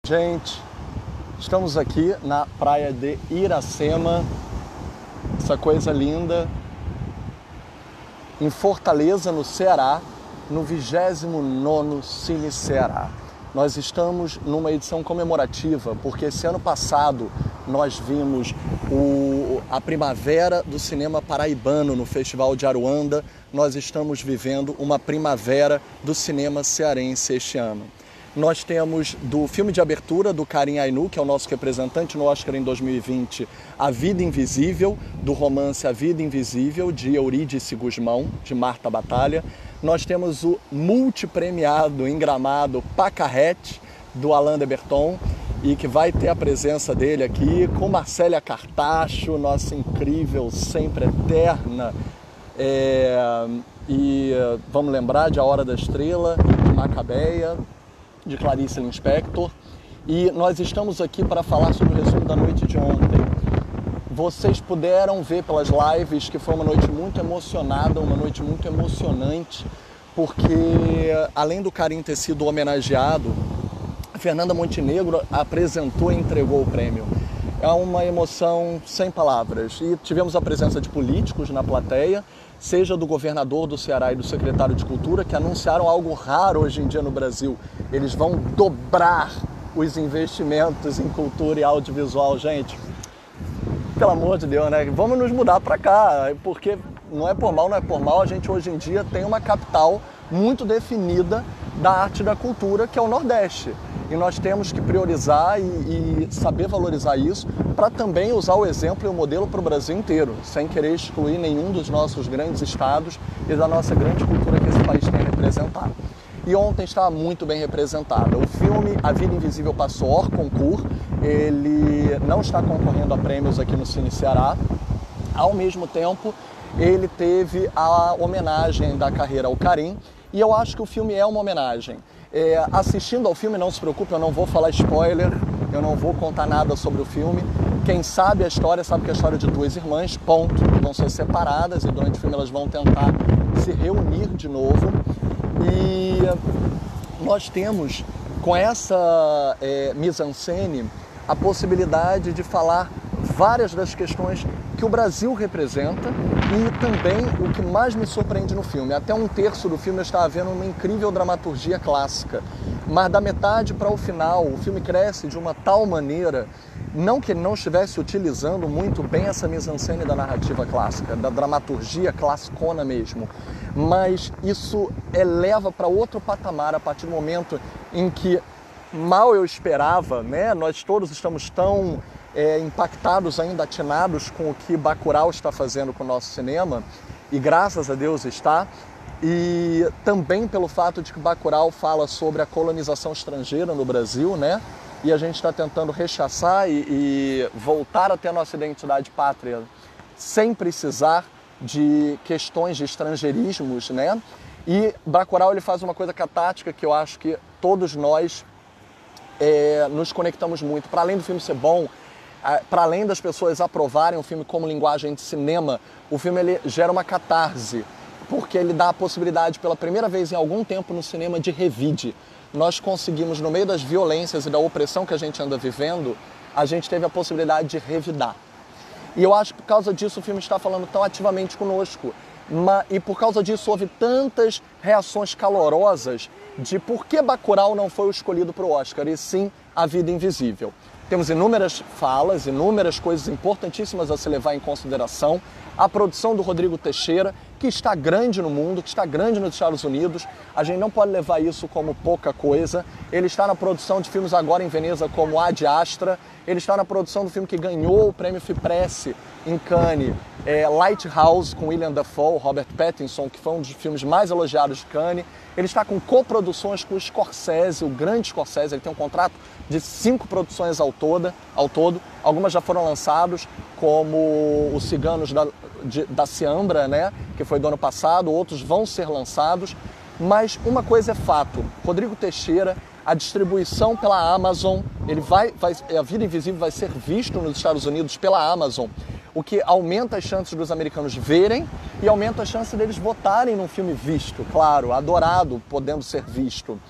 Gente, estamos aqui na praia de Iracema, essa coisa linda, em Fortaleza, no Ceará, no 29º Cine Ceará. Nós estamos numa edição comemorativa, porque esse ano passado nós vimos a primavera do cinema paraibano no Festival de Aruanda. Nós estamos vivendo uma primavera do cinema cearense este ano. Nós temos do filme de abertura do Karim Ainu, que é o nosso representante no Oscar em 2020, A Vida Invisível, do romance A Vida Invisível, de Eurídice Gusmão, de Marta Batalha. Nós temos o multipremiado em Gramado Pacarrete, do Alain de Botton, e que vai ter a presença dele aqui com Marcélia Cartacho, nossa incrível, sempre eterna. Vamos lembrar de A Hora da Estrela, de Macabeia, de Clarice Lispector, e nós estamos aqui para falar sobre o resumo da noite de ontem. Vocês puderam ver pelas lives que foi uma noite muito emocionada, uma noite muito emocionante, porque além do Karim ter sido homenageado, a Fernanda Montenegro apresentou e entregou o prêmio. É uma emoção sem palavras. E tivemos a presença de políticos na plateia, seja do governador do Ceará e do secretário de Cultura, que anunciaram algo raro hoje em dia no Brasil. Eles vão dobrar os investimentos em cultura e audiovisual, gente. Pelo amor de Deus, né? Vamos nos mudar para cá, porque não é por mal, a gente hoje em dia tem uma capital muito definida da arte e da cultura, que é o Nordeste. E nós temos que priorizar e saber valorizar isso para também usar o exemplo e o modelo para o Brasil inteiro, sem querer excluir nenhum dos nossos grandes estados e da nossa grande cultura que esse país tem representado. E ontem estava muito bem representada. O filme A Vida Invisível passou hors concours, ele não está concorrendo a prêmios aqui no Cine Ceará. Ao mesmo tempo, ele teve a homenagem da carreira ao Karim, e eu acho que o filme é uma homenagem. Assistindo ao filme, não se preocupe, eu não vou falar spoiler, eu não vou contar nada sobre o filme. Quem sabe a história, sabe que é a história de duas irmãs, ponto, que vão ser separadas e durante o filme elas vão tentar se reunir de novo. E nós temos, com essa mise-en-scène, a possibilidade de falar várias das questões que o Brasil representa e também o que mais me surpreende no filme. Até um terço do filme eu estava vendo uma incrível dramaturgia clássica, mas da metade para o final o filme cresce de uma tal maneira, não que ele não estivesse utilizando muito bem essa mise-en-scène da narrativa clássica, da dramaturgia classicona mesmo, mas isso eleva para outro patamar a partir do momento em que mal eu esperava, né? Nós todos estamos tão impactados, ainda atinados com o que Bacurau está fazendo com o nosso cinema, e graças a Deus está, e também pelo fato de que Bacurau fala sobre a colonização estrangeira no Brasil, né? E a gente está tentando rechaçar e voltar a ter a nossa identidade pátria sem precisar de questões de estrangeirismos, né? E Bacurau ele faz uma coisa catártica que eu acho que todos nós nos conectamos muito. Para além do filme ser bom, para além das pessoas aprovarem o filme como linguagem de cinema, o filme ele gera uma catarse, porque ele dá a possibilidade, pela primeira vez em algum tempo no cinema, de revide. Nós conseguimos, no meio das violências e da opressão que a gente anda vivendo, a gente teve a possibilidade de revidar. E eu acho que por causa disso o filme está falando tão ativamente conosco. E por causa disso houve tantas reações calorosas de por que Bacurau não foi o escolhido para o Oscar, e sim A Vida Invisível. Temos inúmeras falas, inúmeras coisas importantíssimas a se levar em consideração. A produção do Rodrigo Teixeira, que está grande no mundo, que está grande nos Estados Unidos. A gente não pode levar isso como pouca coisa. Ele está na produção de filmes agora em Veneza como Ad Astra. Ele está na produção do filme que ganhou o prêmio FIPRESS em Cannes, Lighthouse, com William Dafoe, Robert Pattinson, que foi um dos filmes mais elogiados de Cannes. Ele está com coproduções com o Scorsese, o grande Scorsese. Ele tem um contrato de 5 produções ao todo. Algumas já foram lançadas, como Os Ciganos da Ciambra, né, que foi do ano passado. Outros vão ser lançados. Mas uma coisa é fato, Rodrigo Teixeira, a distribuição pela Amazon, A Vida Invisível vai ser visto nos Estados Unidos pela Amazon, o que aumenta as chances dos americanos verem e aumenta a chance deles votarem num filme visto, claro, adorado, podendo ser visto.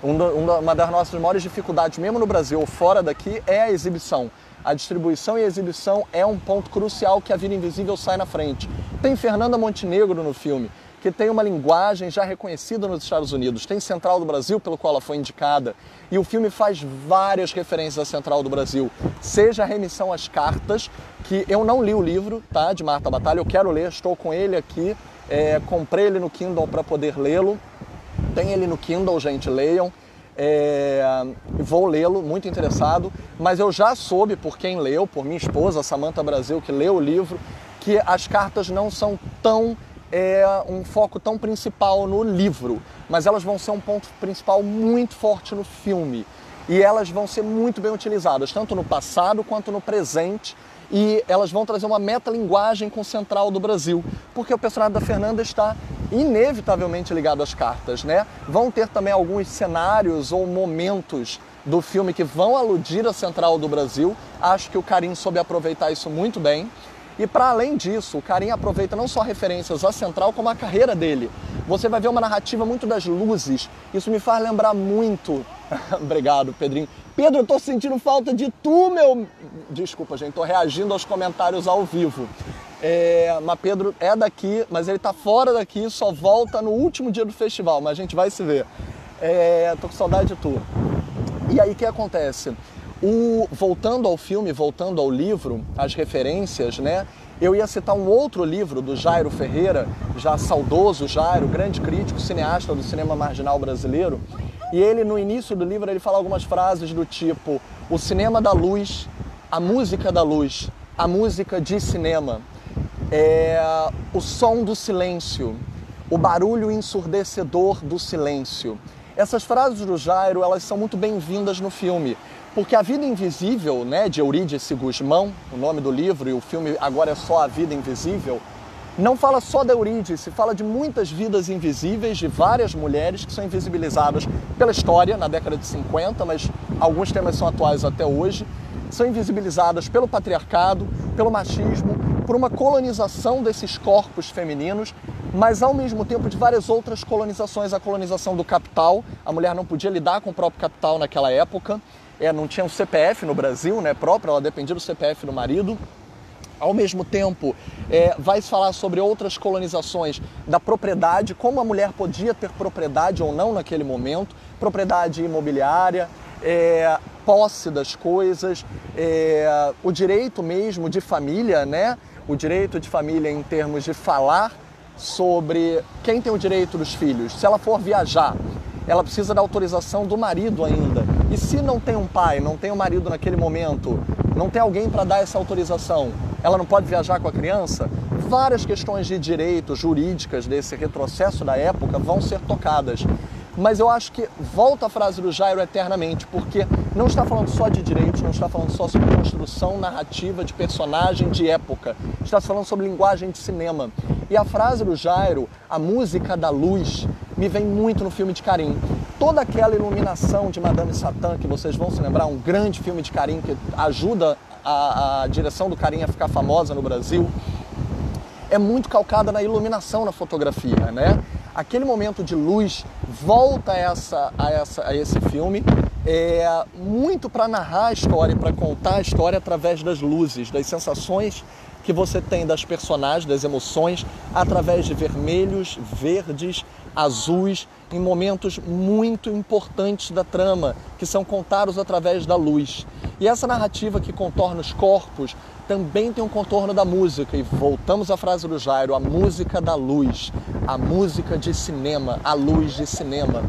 Uma das nossas maiores dificuldades, mesmo no Brasil ou fora daqui, é a exibição. A distribuição e a exibição é um ponto crucial que A Vida Invisível sai na frente. Tem Fernanda Montenegro no filme, que tem uma linguagem já reconhecida nos Estados Unidos. Tem Central do Brasil, pelo qual ela foi indicada. E o filme faz várias referências à Central do Brasil. Seja a remissão às cartas, que eu não li o livro, tá, de Marta Batalha, eu quero ler, estou com ele aqui. Comprei ele no Kindle para poder lê-lo. Tem ele no Kindle, gente, leiam. Vou lê-lo, muito interessado. Mas eu já soube por quem leu, por minha esposa, Samantha Brasil, que leu o livro, que as cartas não são tão... um foco tão principal no livro, mas elas vão ser um ponto principal muito forte no filme. E elas vão ser muito bem utilizadas, tanto no passado quanto no presente, e elas vão trazer uma metalinguagem com o Central do Brasil, porque o personagem da Fernanda está inevitavelmente ligado às cartas, né? Vão ter também alguns cenários ou momentos do filme que vão aludir à Central do Brasil. Acho que o Karim soube aproveitar isso muito bem. E para além disso, o Karim aproveita não só referências à Central, como a carreira dele. Você vai ver uma narrativa muito das luzes. Isso me faz lembrar muito... Obrigado, Pedrinho. Pedro, eu tô sentindo falta de tu, meu... Desculpa, gente, tô reagindo aos comentários ao vivo. Mas Pedro é daqui, mas ele tá fora daqui, só volta no último dia do festival, mas a gente vai se ver. Tô com saudade de tu. E aí, o que acontece? Voltando ao filme, voltando ao livro, as referências, né? Eu ia citar um outro livro do Jairo Ferreira, já saudoso Jairo, grande crítico, cineasta do cinema marginal brasileiro. E ele, no início do livro, ele fala algumas frases do tipo: o cinema da luz, a música da luz, a música de cinema, o som do silêncio, o barulho ensurdecedor do silêncio. Essas frases do Jairo, elas são muito bem-vindas no filme. Porque A Vida Invisível, né, de Eurídice Gusmão, o nome do livro, e o filme agora é só A Vida Invisível, não fala só da Eurídice, fala de muitas vidas invisíveis, de várias mulheres que são invisibilizadas pela história na década de 50, mas alguns temas são atuais até hoje, são invisibilizadas pelo patriarcado, pelo machismo, por uma colonização desses corpos femininos, mas ao mesmo tempo de várias outras colonizações, a colonização do capital, a mulher não podia lidar com o próprio capital naquela época, não tinha um CPF no Brasil, né, próprio, ela dependia do CPF do marido. Ao mesmo tempo, vai se falar sobre outras colonizações da propriedade, como a mulher podia ter propriedade ou não naquele momento, propriedade imobiliária, posse das coisas, o direito mesmo de família, né? O direito de família em termos de falar sobre quem tem o direito dos filhos. Se ela for viajar, ela precisa da autorização do marido ainda. E se não tem um pai, não tem um marido naquele momento, não tem alguém para dar essa autorização, ela não pode viajar com a criança? Várias questões de direito, jurídicas desse retrocesso da época vão ser tocadas. Mas eu acho que volta a frase do Jairo eternamente, porque não está falando só de direitos, não está falando só sobre construção narrativa de personagem de época, está falando sobre linguagem de cinema. E a frase do Jairo, a música da luz, me vem muito no filme de Karim. Toda aquela iluminação de Madame Satã, que vocês vão se lembrar, um grande filme de Karim que ajuda a direção do Karim a ficar famosa no Brasil, é muito calcada na iluminação na fotografia, né? Aquele momento de luz volta a esse filme, muito para narrar a história, para contar a história através das luzes, das sensações que você tem das personagens, das emoções, através de vermelhos, verdes, azuis, em momentos muito importantes da trama, que são contados através da luz. E essa narrativa que contorna os corpos também tem um contorno da música. E voltamos à frase do Jairo, a música da luz, a música de cinema, a luz de cinema.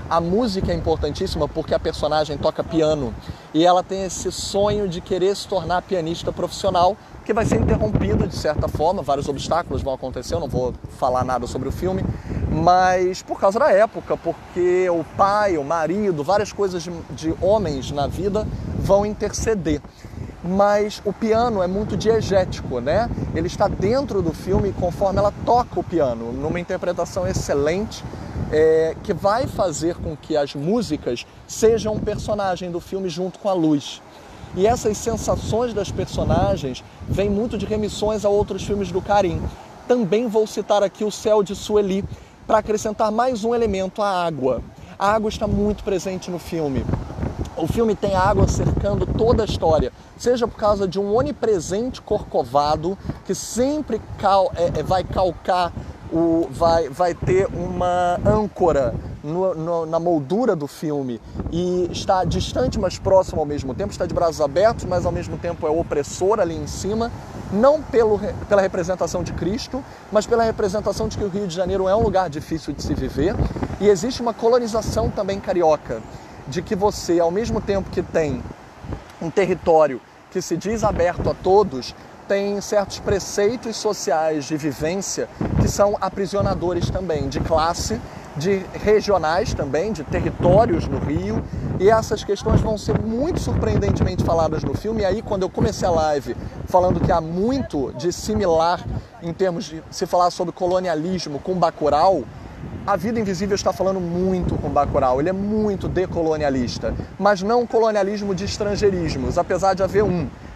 A música é importantíssima porque a personagem toca piano e ela tem esse sonho de querer se tornar pianista profissional, que vai ser interrompido de certa forma, vários obstáculos vão acontecer, eu não vou falar nada sobre o filme, mas por causa da época, porque o pai, o marido, várias coisas de homens na vida vão interceder. Mas o piano é muito diegético, né? Ele está dentro do filme conforme ela toca o piano, numa interpretação excelente, que vai fazer com que as músicas sejam um personagem do filme junto com a luz. E essas sensações das personagens vêm muito de remissões a outros filmes do Karim. Também vou citar aqui O Céu de Sueli, para acrescentar mais um elemento, a água. A água está muito presente no filme. O filme tem água cercando toda a história, seja por causa de um onipresente corcovado que sempre vai calcar, vai ter uma âncora na moldura do filme e está distante, mas próximo ao mesmo tempo, está de braços abertos, mas ao mesmo tempo é opressor ali em cima, não pela representação de Cristo, mas pela representação de que o Rio de Janeiro é um lugar difícil de se viver, e existe uma colonização também carioca, de que você, ao mesmo tempo que tem um território que se diz aberto a todos, tem certos preceitos sociais de vivência que são aprisionadores também, de classe, de regionais também, de territórios no Rio, e essas questões vão ser muito surpreendentemente faladas no filme. E aí, quando eu comecei a live falando que há muito de similar em termos de se falar sobre colonialismo com Bacurau, A Vida Invisível está falando muito com Bacurau, ele é muito decolonialista, mas não um colonialismo de estrangeirismos, apesar de haver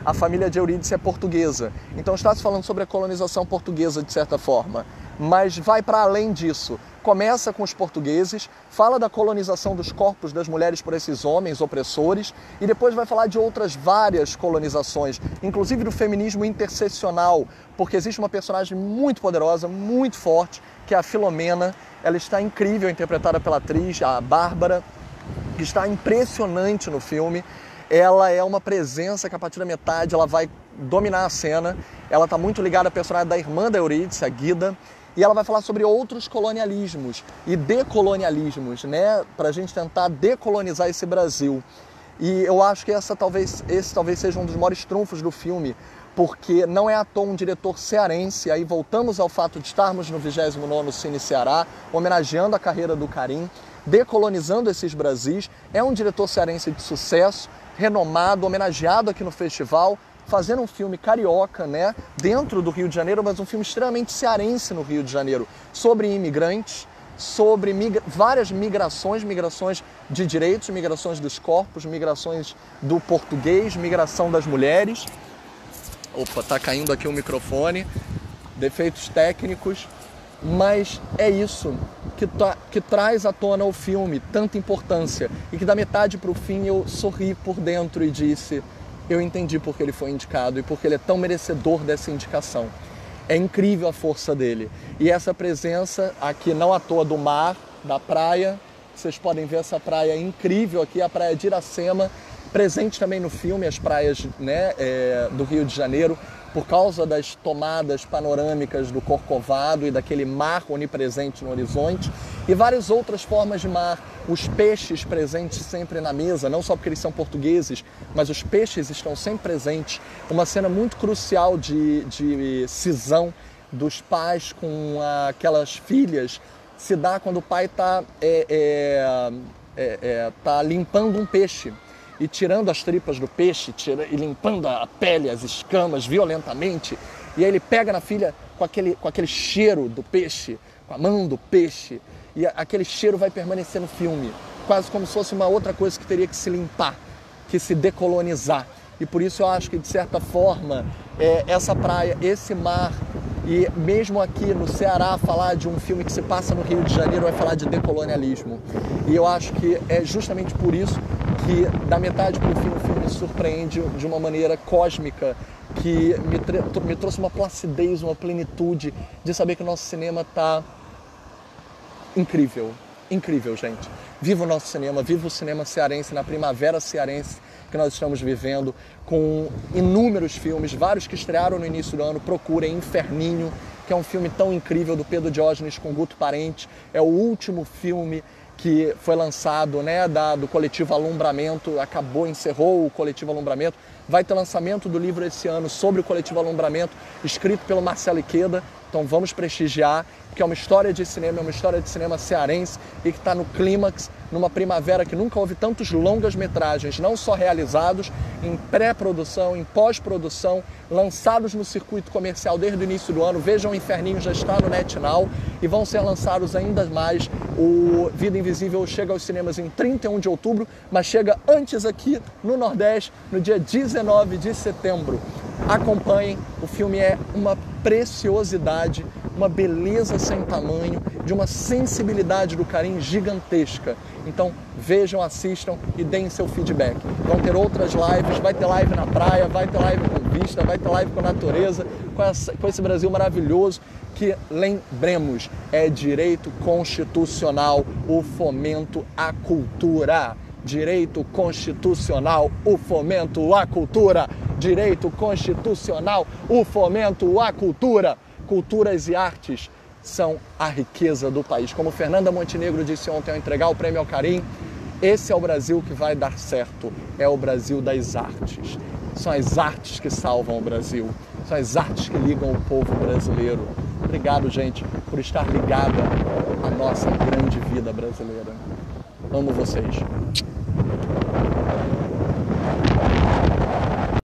a família de Eurídice é portuguesa, então está se falando sobre a colonização portuguesa de certa forma, mas vai para além disso. Começa com os portugueses, fala da colonização dos corpos das mulheres por esses homens opressores e depois vai falar de outras várias colonizações, inclusive do feminismo interseccional, porque existe uma personagem muito poderosa, muito forte, que é a Filomena. Ela está incrível, interpretada pela atriz, a Bárbara, que está impressionante no filme. Ela é uma presença que a partir da metade ela vai dominar a cena. Ela está muito ligada à personagem da irmã da Eurídice, a Guida, e ela vai falar sobre outros colonialismos e decolonialismos, né, para a gente tentar decolonizar esse Brasil. E eu acho que esse talvez seja um dos maiores trunfos do filme, porque não é à toa um diretor cearense. Aí voltamos ao fato de estarmos no 29º Cine Ceará, homenageando a carreira do Karim, decolonizando esses Brasis. É um diretor cearense de sucesso, renomado, homenageado aqui no festival, fazendo um filme carioca, né, dentro do Rio de Janeiro, mas um filme extremamente cearense no Rio de Janeiro, sobre imigrantes, sobre várias migrações de direitos, migrações dos corpos, migrações do português, migração das mulheres. Opa, tá caindo aqui o microfone, defeitos técnicos, mas é isso que traz à tona o filme, tanta importância, e que da metade para o fim eu sorri por dentro e disse: eu entendi porque ele foi indicado e porque ele é tão merecedor dessa indicação. É incrível a força dele. E essa presença aqui, não à toa, do mar, da praia, vocês podem ver essa praia incrível aqui, a praia de Iracema, presente também no filme, as praias, né, do Rio de Janeiro, por causa das tomadas panorâmicas do Corcovado e daquele mar onipresente no horizonte, e várias outras formas de mar, os peixes presentes sempre na mesa, não só porque eles são portugueses, mas os peixes estão sempre presentes. Uma cena muito crucial de cisão dos pais com aquelas filhas se dá quando o pai está limpando um peixe e tirando as tripas do peixe, e limpando a pele, as escamas violentamente, e aí ele pega na filha com aquele cheiro do peixe, com a mão do peixe, e aquele cheiro vai permanecer no filme, quase como se fosse uma outra coisa que teria que se limpar, que se decolonizar. E por isso eu acho que, de certa forma, essa praia, esse mar, e mesmo aqui no Ceará, falar de um filme que se passa no Rio de Janeiro vai falar de decolonialismo. E eu acho que é justamente por isso que, da metade para o fim, o filme me surpreende de uma maneira cósmica, que me trouxe uma placidez, uma plenitude de saber que o nosso cinema está incrível. Incrível, gente. Viva o nosso cinema, viva o cinema cearense, na primavera cearense que nós estamos vivendo, com inúmeros filmes, vários que estrearam no início do ano. Procurem Inferninho, que é um filme tão incrível, do Pedro Diógenes com Guto Parente. É o último filme que foi lançado, né, do Coletivo Alumbramento, encerrou o Coletivo Alumbramento. Vai ter lançamento do livro esse ano sobre o Coletivo Alumbramento, escrito pelo Marcelo Iqueda. Então vamos prestigiar, porque é uma história de cinema cearense e que está no clímax, numa primavera que nunca houve tantos longas-metragens, não só realizados, em pré-produção, em pós-produção, lançados no circuito comercial desde o início do ano. Vejam, o Inferninho já está no NetNow e vão ser lançados ainda mais. O Vida Invisível chega aos cinemas em 31 de outubro, mas chega antes aqui no Nordeste, no dia 19 de setembro. Acompanhem, o filme é uma preciosidade, uma beleza sem tamanho, de uma sensibilidade do Carim gigantesca. Então vejam, assistam e deem seu feedback. Vão ter outras lives, vai ter live na praia, vai ter live com vista, vai ter live com natureza, com esse Brasil maravilhoso que, lembremos, é direito constitucional o fomento à cultura. Direito constitucional, o fomento à cultura. Direito constitucional, o fomento à cultura. Culturas e artes são a riqueza do país. Como Fernanda Montenegro disse ontem ao entregar o prêmio ao Carim, esse é o Brasil que vai dar certo. É o Brasil das artes. São as artes que salvam o Brasil. São as artes que ligam o povo brasileiro. Obrigado, gente, por estar ligada à nossa grande vida brasileira. Amo vocês.